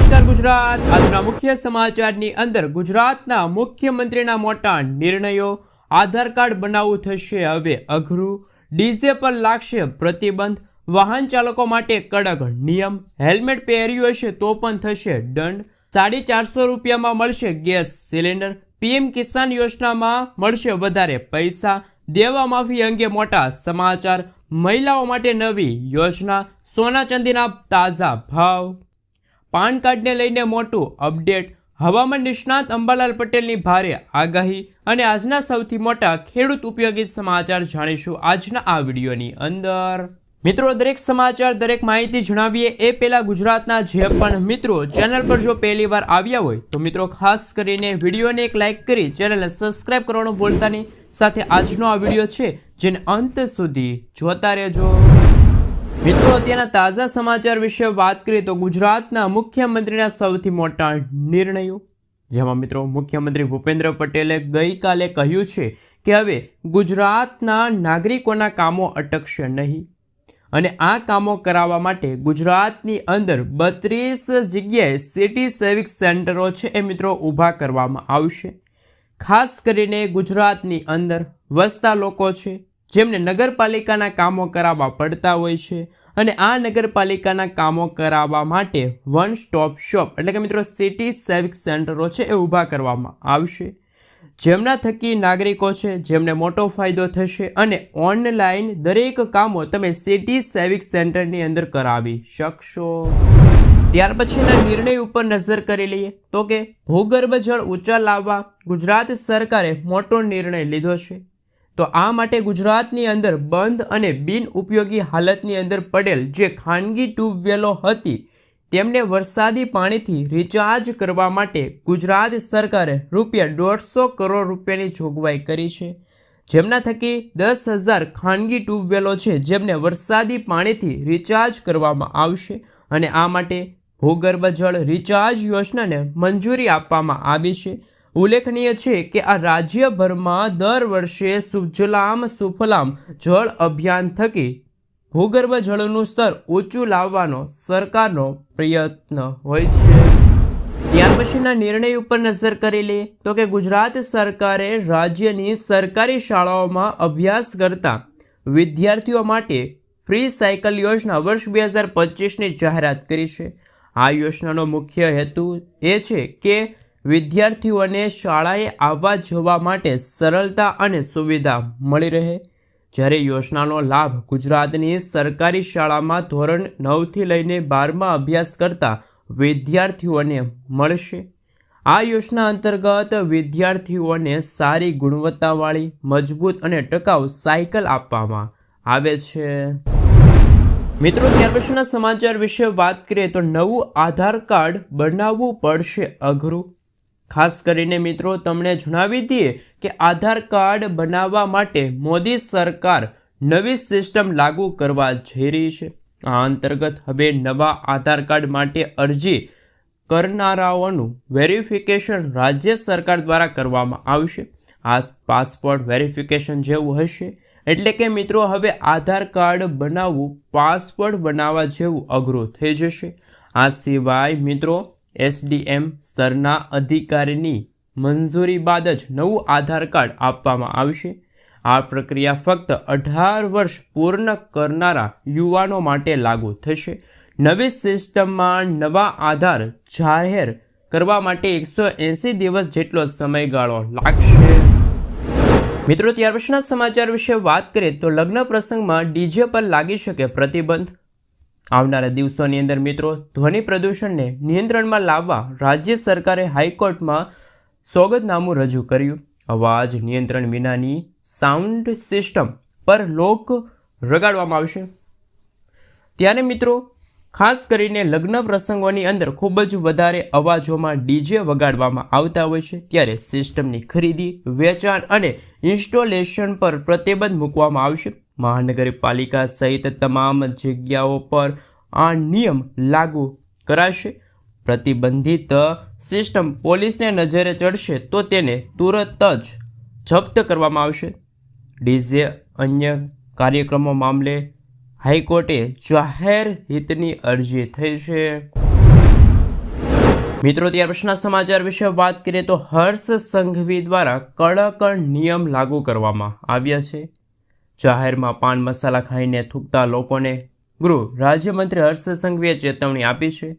નમસ્કાર ગુજરાત. આજના મુખ્ય સમાચારની અંદર ગુજરાતના મુખ્યમંત્રીના મોટા નિર્ણયો. આધાર કાર્ડ બનાવવું થશે હવે અઘરું. ડીજે પર લાગશે પ્રતિબંધ. વાહન ચાલકો માટે કડક નિયમ. હેલ્મેટ પહેર્યું હશે તો પણ થશે દંડ. 450 રૂપિયામાં મળશે ગેસ સિલિન્ડર. પીએમ કિસાન યોજનામાં મળશે વધારે પૈસા. દેવા માફી અંગે મોટા સમાચાર. મહિલાઓ માટે નવી યોજના. સોના ચાંદીના તાજા ભાવ. પાન કાર્ડને લઈને મોટું અપડેટ. હવામાન નિષ્ણાત અંબાલાલ પટેલની ભારે આગાહી અને આજના સૌથી મોટા ખેડૂત ઉપયોગી સમાચાર જાણીશું આજના આ વિડીયોની અંદર. મિત્રો, દરેક સમાચાર દરેક માહિતી જણાવીએ એ પહેલા ગુજરાતના જે પણ મિત્રો ચેનલ પર જો પહેલી વાર આવ્યા હોય તો મિત્રો ખાસ કરીને વિડીયોને એક લાઇક કરી ચેનલને સબસ્ક્રાઇબ કરવાનું ભૂલતા નહીં. સાથે આજનો આ વિડીયો છે જેને અંત સુધી જોતા રહેજો. મિત્રો, અત્યારના તાજા સમાચાર વિશે વાત કરીએ તો ગુજરાતના મુખ્યમંત્રીના સૌથી મોટા નિર્ણયો, જેમાં મિત્રો મુખ્યમંત્રી ભૂપેન્દ્ર પટેલે ગઈકાલે કહ્યું છે કે હવે ગુજરાતના નાગરિકોના કામો અટકશે નહીં અને આ કામો કરાવવા માટે ગુજરાતની અંદર 32 જગ્યાએ સિટી સેવિક સેન્ટરો છે એ મિત્રો ઊભા કરવામાં આવશે. ખાસ કરીને ગુજરાતની અંદર વસતા લોકો છે જેમને નગરપાલિકાના કામો કરાવવા પડતા હોય છે અને આ નગરપાલિકાના કામો કરાવવા માટે વન સ્ટોપ શોપ એટલે કે મિત્રો સિટી સેવિક સેન્ટરો છે એ ઊભા કરવામાં આવશે, જેમના થકી નાગરિકો છે જેમને મોટો ફાયદો થશે અને ઓનલાઈન દરેક કામો તમે સિટી સેવિક સેન્ટરની અંદર કરાવી શકશો. ત્યાર પછીના નિર્ણય ઉપર નજર કરી લઈએ તો કે ભૂગર્ભ જળ ઊંચા લાવવા ગુજરાત સરકારે મોટો નિર્ણય લીધો છે. તો આ માટે ગુજરાતની અંદર બંધ અને બિન ઉપયોગી હાલતની અંદર પડેલ જે ખાનગી ટ્યુબવેલો હતી તેમને વરસાદી પાણીથી રિચાર્જ કરવા માટે ગુજરાત સરકારે ₹150 કરોડ રૂપિયાની જોગવાઈ કરી છે, જેમના થકી 10,000 ખાનગી ટ્યુબવેલો છે જેમને વરસાદી પાણીથી રિચાર્જ કરવામાં આવશે અને આ માટે ભૂગર્ભ જળ રિચાર્જ યોજનાને મંજૂરી આપવામાં આવી છે. ઉલ્લેખનીય છે કે આ રાજ્યભરમાં દર વર્ષે સુજલામ સુફલામ જળ અભિયાન થકી ભૂગર્ભ જળનું સ્તર ઊંચું લાવવાનો સરકારનો પ્રયત્ન હોય છે. ત્યાર પછીના નિર્ણય ઉપર નજર કરી લઈએ તો કે ગુજરાત સરકારે રાજ્યની સરકારી શાળાઓમાં અભ્યાસ કરતા વિદ્યાર્થીઓ માટે ફ્રી સાયકલ યોજના વર્ષ 2025ની જાહેરાત કરી છે. આ યોજનાનો મુખ્ય હેતુ એ છે કે વિદ્યાર્થીઓને શાળાએ આવવા જવા માટે સરળતા અને સુવિધા મળી રહે. જ્યારે યોજનાનો લાભ ગુજરાતની સરકારી શાળામાં ધોરણ 9થી લઈને 12માં અભ્યાસ કરતા વિદ્યાર્થીઓને મળશે. આ યોજના અંતર્ગત વિદ્યાર્થીઓને સારી ગુણવત્તાવાળી મજબૂત અને ટકાઉ સાયકલ આપવામાં આવે છે. મિત્રો, ત્યાર પછીના સમાચાર વિશે વાત કરીએ તો નવું આધાર કાર્ડ બનાવવું પડશે અઘરું. ખાસ કરીને મિત્રો તમને જણાવી દઈએ કે આધાર કાર્ડ બનાવવા માટે મોદી સરકાર નવી સિસ્ટમ લાગુ કરવા જઈ રહી છે. આ અંતર્ગત હવે નવા આધાર કાર્ડ માટે અરજી કરનારાઓનું વેરિફિકેશન રાજ્ય સરકાર દ્વારા કરવામાં આવશે. આ પાસપોર્ટ વેરિફિકેશન જેવું હશે એટલે કે મિત્રો હવે આધાર કાર્ડ બનાવવું પાસપોર્ટ બનાવવા જેવું અઘરું થઈ જશે. આ સિવાય મિત્રો SDM સ્તરના અધિકારીની મંજૂરી બાદ જ નવું આધાર કાર્ડ આપવામાં આવશે. આ પ્રક્રિયા ફક્ત 18 વર્ષ પૂર્ણ કરનારા યુવાનો માટે લાગુ થશે. નવી સિસ્ટમમાં નવા આધાર જાહેર કરવા માટે 180 દિવસ જેટલો સમયગાળો લાગશે. મિત્રો, ત્યાર પછીના સમાચાર વિશે વાત કરીએ તો લગ્ન પ્રસંગમાં ડીજે પર લાગી શકે પ્રતિબંધ. આવનારા દિવસોની અંદર મિત્રો ધ્વનિ પ્રદૂષણને નિયંત્રણમાં લાવવા રાજ્ય સરકારે હાઈકોર્ટમાં સોગંદનામું રજૂ કર્યું. અવાજ નિયંત્રણ વિનાની સાઉન્ડ સિસ્ટમ પર લોક લગાડવામાં આવશે. ત્યારે મિત્રો ખાસ કરીને લગ્ન પ્રસંગોની અંદર ખૂબ જ વધારે અવાજોમાં ડીજે વગાડવામાં આવતા હોય છે, ત્યારે સિસ્ટમની ખરીદી, વેચાણ અને ઇન્સ્ટોલેશન પર પ્રતિબંધ મૂકવામાં આવશે. મહાનગરપાલિકા સહિત તમામ જગ્યાઓ પર આ નિયમ લાગુ કરાશે. પ્રતિબંધિત સિસ્ટમ પોલીસને નજરે ચડશે તો તેને તુરંત જ જપ્ત કરવામાં આવશે. ડીજે અન્ય કાર્યક્રમો મામલે હાઈકોર્ટે જાહેર હિતની અરજી થઈ છે. મિત્રો ત્યાર પછીના સમાચાર વિશે વાત કરીએ તો હર્ષ સંઘવી દ્વારા કડક નિયમ લાગુ કરવામાં આવ્યા છે. જાહેરમાં પાન મસાલા ખાઈને થૂકતા લોકોને ગૃહ રાજ્યમંત્રી હર્ષ સંઘવીએ ચેતવણી આપી છે.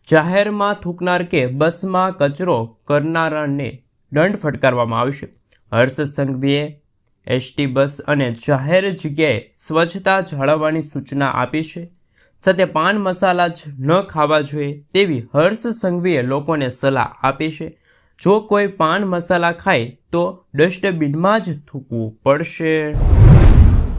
જાહેરમાં થૂકનાર કે બસમાં કચરો કરનારાને દંડ ફટકારવામાં આવશે. હર્ષ સંઘવીએ એસટી બસ અને જાહેર જગ્યાએ સ્વચ્છતા જાળવવાની સૂચના આપી છે. સાથે પાન મસાલા જ ન ખાવા જોઈએ તેવી હર્ષ સંઘવીએ લોકોને સલાહ આપી છે. જો કોઈ પાન મસાલા ખાય તો ડસ્ટબિનમાં જ થૂકવું પડશે.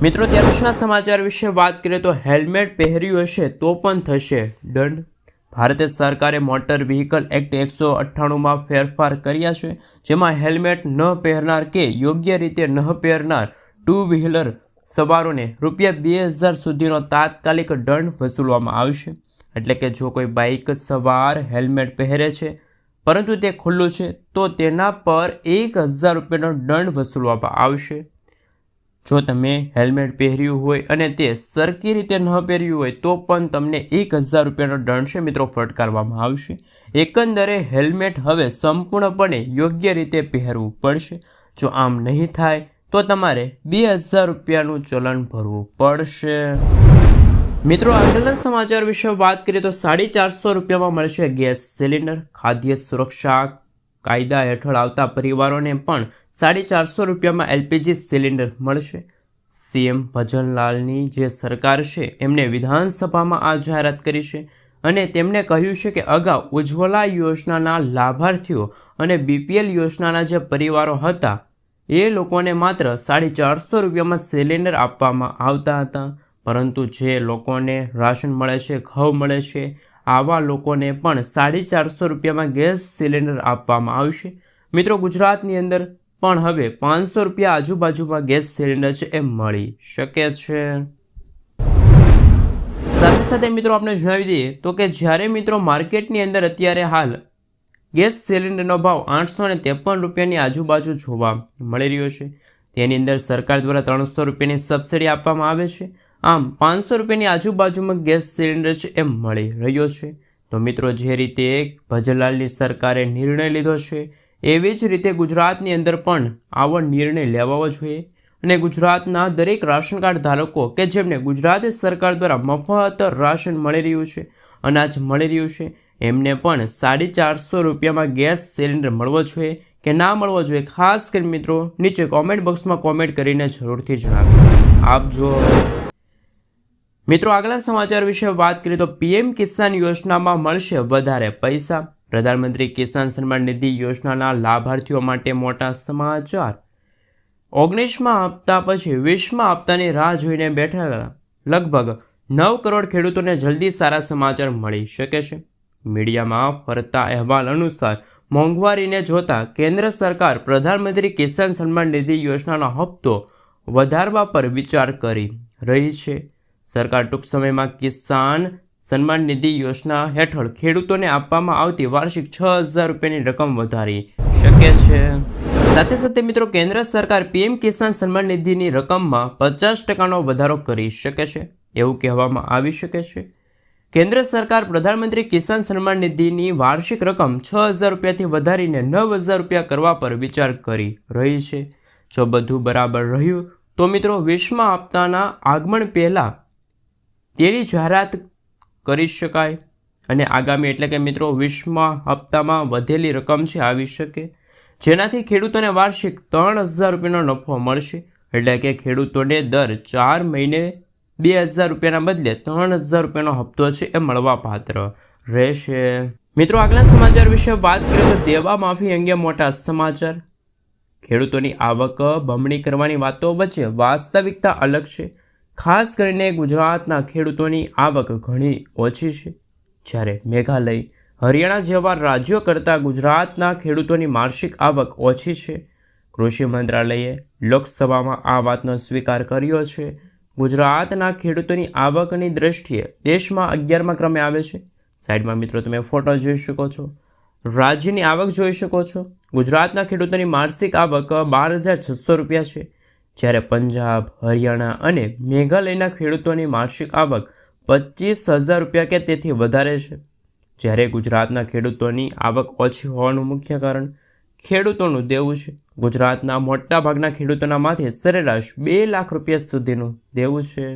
મિત્રો ત્યાર પછીના સમાચાર વિશે વાત કરીએ તો હેલ્મેટ પહેર્યું હશે તો પણ થશે દંડ. ભારત સરકારે મોટર વ્હીકલ એક્ટ 198માં ફેરફાર કર્યા છે, જેમાં હેલ્મેટ ન પહેરનાર કે યોગ્ય રીતે ન પહેરનાર ટુ વ્હીલર સવારોને ₹2000 સુધીનો તાત્કાલિક દંડ વસૂલવામાં આવશે. એટલે કે જો કોઈ બાઇક સવાર હેલ્મેટ પહેરે છે પરંતુ તે ખુલ્લું છે તો તેના પર ₹1000નો દંડ વસૂલવામાં આવશે. જો તમે હેલ્મેટ પહેર્યું હોય અને તે સરખી રીતે ન પહેર્યું હોય તો પણ તમને ₹1000નો દંડ છે મિત્રો ફટકારવામાં આવશે. એકંદરે હેલ્મેટ હવે સંપૂર્ણપણે યોગ્ય રીતે પહેરવું પડશે. જો આમ નહીં થાય તો તમારે ₹2000નું ચલણ ભરવું પડશે. મિત્રો આગળના સમાચાર વિશે વાત કરીએ તો ₹450 મળશે ગેસ સિલિન્ડર. ખાદ્ય સુરક્ષા કાયદા હેઠળ આવતા પરિવારોને પણ ₹450 એલપીજી સિલિન્ડર મળશે. સીએમ ભજનલાલની જે સરકાર છે એમને વિધાનસભામાં આ જાહેરાત કરી છે અને તેમણે કહ્યું છે કે અગાઉ ઉજ્જવલા યોજનાના લાભાર્થીઓ અને બીપીએલ યોજનાના જે પરિવારો હતા એ લોકોને માત્ર ₹450 સિલિન્ડર આપવામાં આવતા હતા, પરંતુ જે લોકોને રાશન મળે છે, ઘઉં મળે છે, આવા લોકોને પણ ₹450 ગેસ સિલિન્ડર આપવામાં આવશે. મિત્રો ગુજરાતની અંદર પણ હવે ₹500 આજુબાજુમાં ગેસ સિલિન્ડર છે એ મળી શકે છે. સાથે સાથે મિત્રો આપણે જણાવી દઈએ તો કે જ્યારે મિત્રો માર્કેટની અંદર અત્યારે હાલ ગેસ સિલિન્ડરનો ભાવ ₹853ની આજુબાજુ જોવા મળી રહ્યો છે, તેની અંદર સરકાર દ્વારા ₹300ની સબસિડી આપવામાં આવે છે. આમ ₹500ની આજુબાજુમાં ગેસ સિલિન્ડર છે એ મળી રહ્યો છે. તો મિત્રો જે રીતે ભજનલાલની સરકારે નિર્ણય લીધો છે એવી જ રીતે ગુજરાતની અંદર પણ આવો નિર્ણય લેવાવો જોઈએ અને ગુજરાતના દરેક રાશન કાર્ડ ધારકો કે જેમને ગુજરાત સરકાર દ્વારા મફત રાશન મળી રહ્યું છે, અનાજ મળી રહ્યું છે, એમને પણ ₹450 ગેસ સિલિન્ડર મળવો જોઈએ કે ના મળવો જોઈએ, ખાસ કરીને મિત્રો નીચે કોમેન્ટ બોક્સમાં કોમેન્ટ કરીને જરૂરથી આપજો. મિત્રો આગલા સમાચાર વિશે વાત કરીએ તો પીએમ કિસાન યોજનામાં મળશે વધારે પૈસા. પ્રધાનમંત્રી કિસાન સન્માન નિધિ યોજનાના લાભાર્થીઓ માટે મોટા સમાચાર. 19મા હપ્તા પછી 20મા હપ્તાની રાહ જોઈને બેઠેલા લગભગ 9 કરોડ ખેડૂતોને જલ્દી સારા સમાચાર મળી શકે છે. મીડિયામાં ફરતા અહેવાલ અનુસાર મોંઘવારીને જોતા કેન્દ્ર સરકાર પ્રધાનમંત્રી કિસાન સન્માન નિધિ યોજનાનો હપ્તો વધારવા પર વિચાર કરી રહી છે. સરકાર ટૂંક સમયમાં કિસાન સન્માન નિધિ યોજના હેઠળ ખેડૂતોને આપવામાં આવતી વાર્ષિક ₹6000ની રકમ વધારી શકે છે. સાથે સાથે મિત્રો કેન્દ્ર સરકાર પીએમ કિસાન સન્માન નિધિની રકમમાં 50%નો વધારો કરી શકે છે એવું કહેવામાં આવી શકે છે. કેન્દ્ર સરકાર પ્રધાનમંત્રી કિસાન સન્માન નિધિની વાર્ષિક રકમ ₹6000થી વધારીને ₹9000 કરવા પર વિચાર કરી રહી છે. જો બધું બરાબર રહ્યું તો મિત્રો 20મા હપ્તાના આગમન પહેલાં તેની જાહેરાત કરી શકાય અને આગામી એટલે કે મિત્રો 20મા હપ્તામાં વધેલી રકમ છે આવી શકે, જેનાથી ખેડૂતોને વાર્ષિક ₹3000નો નફો મળશે. એટલે કે ખેડૂતોને દર 4 મહિને ₹2000ના બદલે ₹3000નો હપ્તો છે એ મળવા પાત્ર રહેશે. મિત્રો આગલા સમાચાર વિશે વાત કરીએ તો દેવા માફી અંગે મોટા સમાચાર. ખેડૂતોની આવક બમણી કરવાની વાતો વચ્ચે વાસ્તવિકતા અલગ છે. ખાસ કરીને ગુજરાતના ખેડૂતોની આવક ઘણી ઓછી છે, જ્યારે મેઘાલય, હરિયાણા જેવા રાજ્યો કરતાં ગુજરાતના ખેડૂતોની વાર્ષિક આવક ઓછી છે. કૃષિ મંત્રાલયે લોકસભામાં આ વાતનો સ્વીકાર કર્યો છે. ગુજરાતના ખેડૂતોની આવકની દ્રષ્ટિએ દેશમાં 11મા ક્રમે આવે છે. સાઈડમાં મિત્રો તમે ફોટો જોઈ શકો છો, રાજ્યની આવક જોઈ શકો છો. ગુજરાતના ખેડૂતોની માસિક આવક ₹12600 છે, જ્યારે પંજાબ, હરિયાણા અને મેઘાલયના ખેડૂતોની વાર્ષિક આવક ₹25000 કે તેથી વધારે છે. જ્યારે ગુજરાતના ખેડૂતોની આવક ઓછી હોવાનું મુખ્ય કારણ ખેડૂતોનું દેવું છે. ગુજરાતના મોટાભાગના ખેડૂતોના માથે સરેરાશ 2 લાખ રૂપિયા સુધીનું દેવું છે.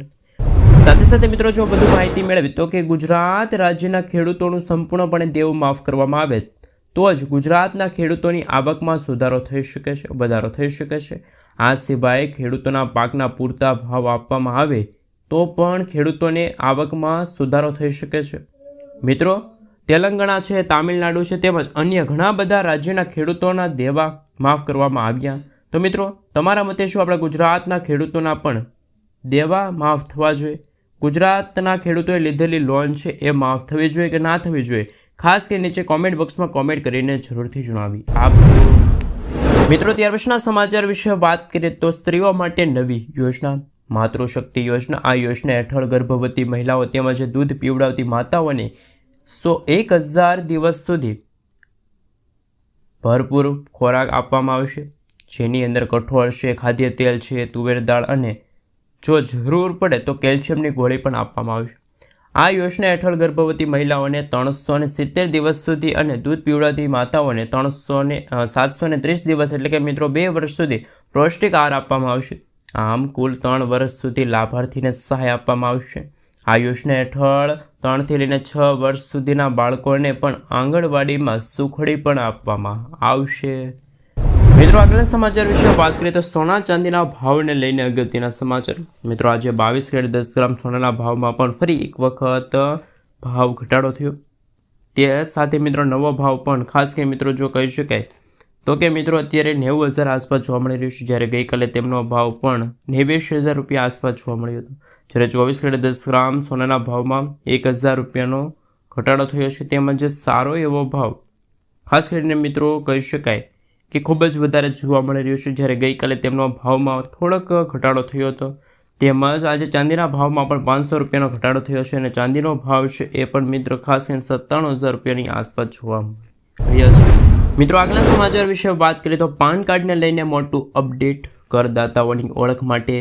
સાથે સાથે મિત્રો જો વધુ માહિતી મેળવી તો કે ગુજરાત રાજ્યના ખેડૂતોનું સંપૂર્ણપણે દેવું માફ કરવામાં આવે તો જ ગુજરાતના ખેડૂતોની આવકમાં વધારો થઈ શકે છે. આ સિવાય ખેડૂતોના પાકના પૂરતા ભાવ આપવામાં આવે તો પણ ખેડૂતોને આવકમાં સુધારો થઈ શકે છે. મિત્રો તેલંગાણા છે, તામિલનાડુ છે તેમજ અન્ય ઘણા બધા રાજ્યોના ખેડૂતોના દેવા માફ કરવામાં આવ્યા. તો મિત્રો તમારા મતે શું આપણા ગુજરાતના ખેડૂતોના પણ દેવા માફ થવા જોઈએ? ગુજરાતના ખેડૂતોએ લીધેલી લોન છે એ માફ થવી જોઈએ કે ના થવી જોઈએ? ખાસ કરીને નીચે કોમેન્ટ બોક્સમાં કોમેન્ટ કરીને જરૂરથી જણાવી આપજો. મિત્રો ત્યાર પછીના સમાચાર વિશે વાત કરીએ તો સ્ત્રીઓ માટે નવી યોજના માતૃશક્તિ યોજના. આ યોજના હેઠળ ગર્ભવતી મહિલાઓ તેમજ દૂધ પીવડાવતી માતાઓને 1,000 દિવસ સુધી ભરપૂર ખોરાક આપવામાં આવશે, જેની અંદર કઠોળ છે, ખાદ્ય તેલ છે, તુવેર દાળ અને જો જરૂર પડે તો કેલ્શિયમની ગોળી પણ આપવામાં આવશે. આ યોજના હેઠળ ગર્ભવતી મહિલાઓને 370 દિવસ સુધી અને દૂધ પીવડાવતી માતાઓને 730 દિવસ એટલે કે મિત્રો 2 વર્ષ સુધી પૌષ્ટિક આહાર આપવામાં આવશે. આમ કુલ 3 વર્ષ સુધી લાભાર્થીને સહાય આપવામાં આવશે. આ યોજના હેઠળ 3 થી લઈને 6 વર્ષ સુધીના બાળકોને પણ આંગણવાડીમાં સુખડી પણ આપવામાં આવશે. મિત્રો આગળના સમાચાર વિશે વાત કરીએ તો સોના ચાંદીના ભાવને લઈને અગત્યના સમાચાર. મિત્રો આજે 22 કેરેટ 10 ગ્રામ સોનાના ભાવમાં પણ ફરી એક વખત ભાવ ઘટાડો થયો. તે સાથે મિત્રો નવો ભાવ પણ ખાસ કરીને મિત્રો જો કહી શકાય તો કે મિત્રો અત્યારે 90,000 આસપાસ જોવા મળી રહ્યું છે, જ્યારે ગઈકાલે તેમનો ભાવ પણ 89,000 રૂપિયા આસપાસ જોવા મળ્યો હતો. જ્યારે 24 કેરેટ 10 ગ્રામ સોનાના ભાવમાં 1,000 રૂપિયાનો ઘટાડો થયો છે. તેમજ સારો એવો ભાવ ખાસ કરીને મિત્રો કહી શકાય કે ખૂબ જ વધારે જોવા મળી રહ્યું છે, જ્યારે ગઈકાલે તેમનો ભાવમાં થોડોક ઘટાડો થયો હતો. તેમજ આજે ચાંદીના ભાવમાં પણ 500 રૂપિયાનો ઘટાડો થયો છે અને ચાંદીનો ભાવ છે એ પણ મિત્રો ખાસ કરીને 97,000 રૂપિયાની આસપાસ જોવા મળી રહ્યો છે. મિત્રો આગલા સમાચાર વિશે વાત કરીએ તો પાન કાર્ડને લઈને મોટું અપડેટ. કરદાતાઓની ઓળખ માટે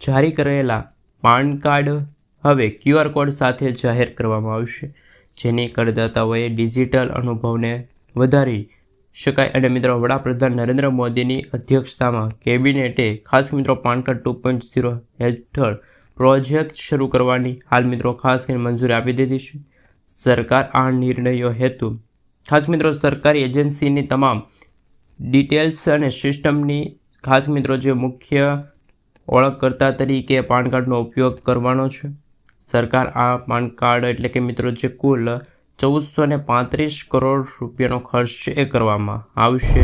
જારી કરેલા પાન કાર્ડ હવે QR કોડ સાથે જાહેર કરવામાં આવશે, જેની કરદાતાઓએ ડિજિટલ અનુભવને વધારી શકાય. અને મિત્રો વડાપ્રધાન નરેન્દ્ર મોદીની અધ્યક્ષતામાં કેબિનેટે ખાસ મિત્રો પાન કાર્ડ 2.0 હેઠળ પ્રોજેક્ટ શરૂ કરવાની હાલ મિત્રો ખાસ કરીને મંજૂરી આપી દીધી છે. સરકાર આ નિર્ણયો હેતુ ખાસ મિત્રો સરકારી એજન્સીની તમામ ડિટેલ્સ અને સિસ્ટમની ખાસ મિત્રો જે મુખ્ય ઓળખકર્તા તરીકે પાન કાર્ડનો ઉપયોગ કરવાનો છે. સરકાર આ પાન કાર્ડ એટલે કે મિત્રો જે કુલ 1435 કરોડ રૂપિયાનો ખર્ચ એ કરવામાં આવશે.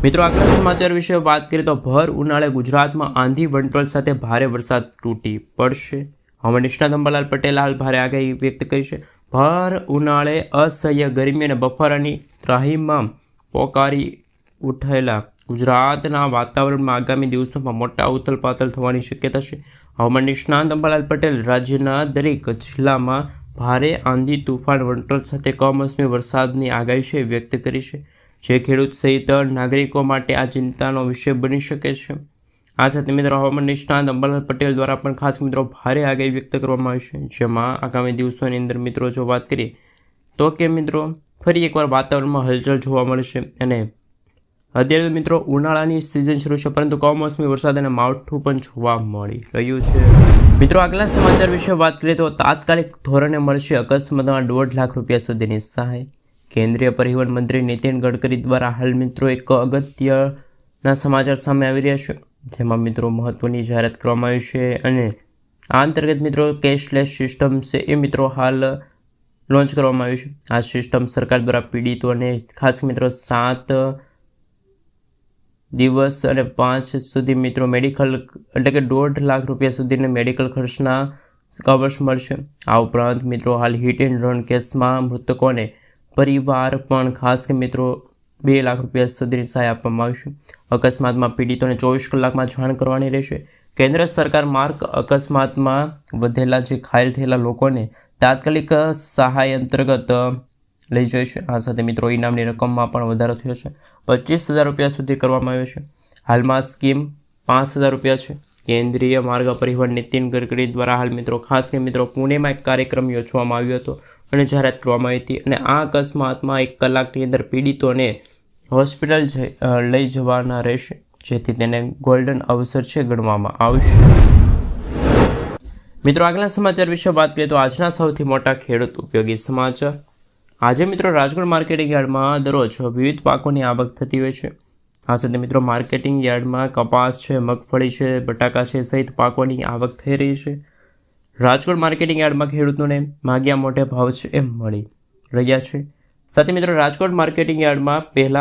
મિત્રો આગલા સમાચાર વિશે વાત કરીએ તો ભર ઉનાળે ગુજરાતમાં આંધી વંટોળ સાથે ભારે વરસાદ તૂટી પડશે. હવામાન નિષ્ણાત અંબાલાલ પટેલે હાલ ભારે આગાહી વ્યક્ત કરી છે. ભર ઉનાળે અસહ્ય ગરમી અને બફારાની ત્રાહિમામ પોકારી ઉઠેલા ગુજરાતના વાતાવરણમાં આગામી દિવસોમાં મોટા ઉથલપાથલ થવાની શક્યતા છે. હવામાન નિષ્ણાત અંબાલાલ પટેલ રાજ્યના દરેક જિલ્લામાં ભારે આંધી તુફાન વંટોળ સાથે કમોસમી વરસાદની આગાહી વ્યક્ત કરી છે, જે ખેડૂત સહિત નાગરિકો માટે આ ચિંતાનો વિષય બની શકે છે. આ સાથે મિત્રો હવામાન નિષ્ણાત અંબાલાલ પટેલ દ્વારા પણ ખાસ મિત્રો ભારે આગાહી વ્યક્ત કરવામાં આવી છે, જેમાં આગામી દિવસોની અંદર મિત્રો જો વાત કરીએ તો કે મિત્રો ફરી એકવાર વાતાવરણમાં હલચલ જોવા મળશે. અને અત્યારે મિત્રો ઉનાળાની સિઝન શરૂ છે, પરંતુ કમોસમી વરસાદ અને માવઠું પણ જોવા મળી રહ્યું છે. મિત્રો આગલા સમાચાર વિશે વાત કરીએ તો તાત્કાલિક ધોરણે મળશે અકસ્માતમાં 1.5 લાખ રૂપિયા સુધીની સહાય. કેન્દ્રીય પરિવહન મંત્રી નીતિન ગડકરી દ્વારા હાલ મિત્રો એક અગત્યના સમાચાર સામે આવી રહ્યા છે, જેમાં મિત્રો મહત્વની જાહેરાત કરવામાં આવી છે. અને આ અંતર્ગત મિત્રો કેશલેસ સિસ્ટમ છે એ મિત્રો હાલ લોન્ચ કરવામાં આવી છે. આ સિસ્ટમ સરકાર દ્વારા પીડિતોને ખાસ મિત્રો 7 દિવસ અને 5 સુધી મિત્રો મેડિકલ એટલે કે 1.5 લાખ રૂપિયા સુધીના મેડિકલ ખર્ચના કવર્સ મળશે. આ ઉપરાંત મિત્રો હાલ હિટ એન્ડ રન કેસમાં મૃતકોને પરિવાર પણ ખાસ કે મિત્રો 2 લાખ રૂપિયા સુધીની સહાય આપવામાં આવશે. અકસ્માતમાં પીડિતોને 24 કલાકમાં જાણ કરવાની રહેશે. કેન્દ્ર સરકાર માર્ગ અકસ્માતમાં વધેલા જે ઘાયલ થયેલા લોકોને તાત્કાલિક સહાય અંતર્ગત લઈ જશે. આ સાથે મિત્રો ઇનામની રકમમાં પણ વધારો થયો છે, 25,000 રૂપિયા સુધી કરવામાં આવ્યો છે. હાલમાં સ્કીમ 5,000 રૂપિયા છે. કેન્દ્રીય માર્ગ પરિવહન નીતિન ગડકરી દ્વારા હાલ મિત્રો ખાસ કરીને મિત્રો પુણેમાં એક કાર્યક્રમ યોજવામાં આવ્યો હતો. અને જાહેરાત કરવામાં આવી હતી અને આ અકસ્માતમાં 1 કલાકની અંદર પીડિતોને હોસ્પિટલ લઈ જવાના રહેશે, જેથી તેને ગોલ્ડન અવસર છે ગણવામાં આવશે. મિત્રો, આગલા સમાચાર વિશે વાત કરીએ તો આજના સૌથી મોટા ખેડૂત ઉપયોગી સમાચાર. આજે મિત્રો રાજકોટ માર્કેટિંગ યાર્ડમાં દરરોજ વિવિધ પાકોની આવક થતી હોય છે. આ સાથે મિત્રો માર્કેટિંગ યાર્ડમાં કપાસ છે, મગફળી છે, બટાકા છે સહિત પાકોની આવક થઈ રહી છે. રાજકોટ માર્કેટિંગ યાર્ડમાં ખેડૂતોને માગ્યા મોટે ભાવ છે એ મળી રહ્યા છે. સાથે મિત્રો રાજકોટ માર્કેટિંગ યાર્ડમાં પહેલા